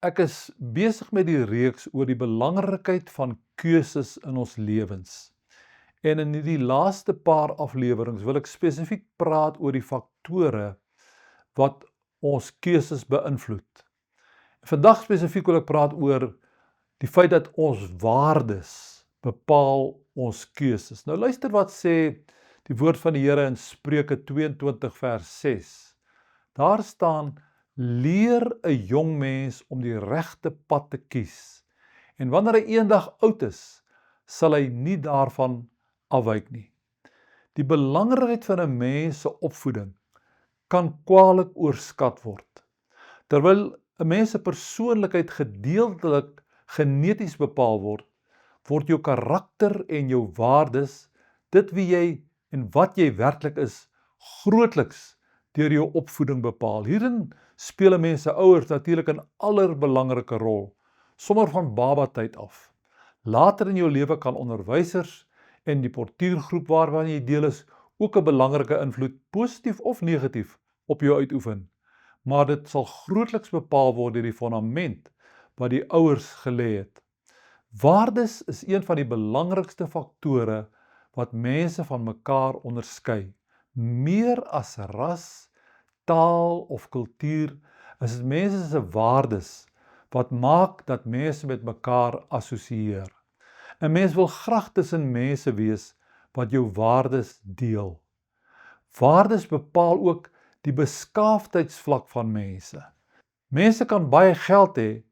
Ek is besig met die reeks oor die belangrikheid van keuses in ons lewens. En in die laaste paar afleweringe wil ek spesifiek praat oor die faktore wat ons keuses beïnvloed. Vandag spesifiek wil ek praat oor die feit dat ons waardes bepaal ons keuses. Nou luister wat sê die woord van die Here in Spreuke 22 vers 6. Daar staan: leer 'n jong mens om die regte pad te kies. En wanneer hy eendag oud is, sal hy nie daarvan afwyk nie. Die belangrikheid van 'n mens se opvoeding kan kwaliek oorskat word. Terwyl 'n mens se persoonlikheid gedeeltelik geneties bepaal word, word jou karakter en jou waardes, dit wie jy en wat jy werklik is, grootliks deur jou opvoeding bepaal. Hierin speel 'n mens se ouers natuurlik 'n allerbelangrike rol, sommer van babatyd af. Later in jou lewe kan onderwysers en die portuïergroep waarvan jy deel is ook 'n belangrike invloed, positief of negatief, op jou uitoefen. Maar dit sal grootliks bepaal word deur die fondament wat die ouers gelê het. Waardes is een van die belangrikste faktore wat mense van mekaar onderskei. Meer as ras, taal of kultuur is dit mense se waardes wat maak dat mense met mekaar assosieer. 'n Mens wil graag tussen mense wees wat jou waardes deel. Waardes bepaal ook die beskaafdheidsvlak van mense. Mense kan baie geld hê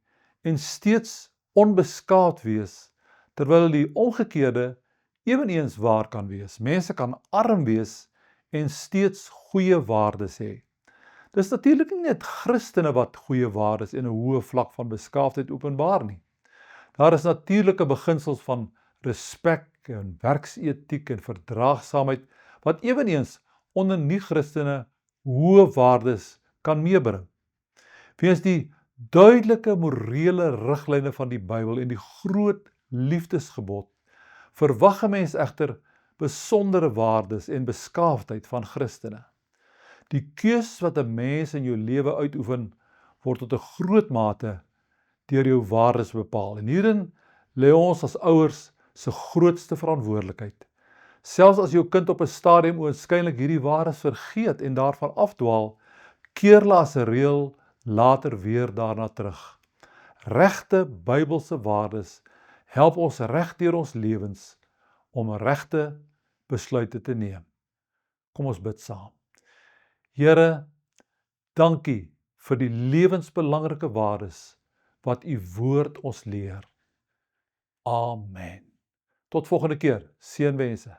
en steeds onbeskaafd wees, terwyl die omgekeerde eweneens waar kan wees. Mense kan arm wees en steeds goeie waardes hê. Dis natuurlik nie net Christene wat goeie waardes en 'n hoë vlak van beskaafdheid openbaar nie. Daar is natuurlike beginsels van respek en werksetiek en verdraagsaamheid wat eweneens onder nie-Christene hoë waardes kan meebring. Weens die duidelike morele riglyne van die Bybel en die groot liefdesgebod, verwag 'n mens egter besondere waardes en beskaafdheid van Christene. Die keus wat 'n mens in jou lewe uitoefen, word tot 'n groot mate deur jou waardes bepaal. En hierin lê ons as ouers se grootste verantwoordelikheid. Selfs as jou kind op 'n stadium oënskynlik hierdie waardes vergeet en daarvan afdwaal, keer hulle as 'n reël later weer daarna terug. Regte Bybelse waardes help ons reg deur ons lewens om regte besluite te neem. Kom ons bid saam. Here, dankie vir die lewensbelangrike waardes wat u woord ons leer. Amen. Tot volgende keer. Seënwense.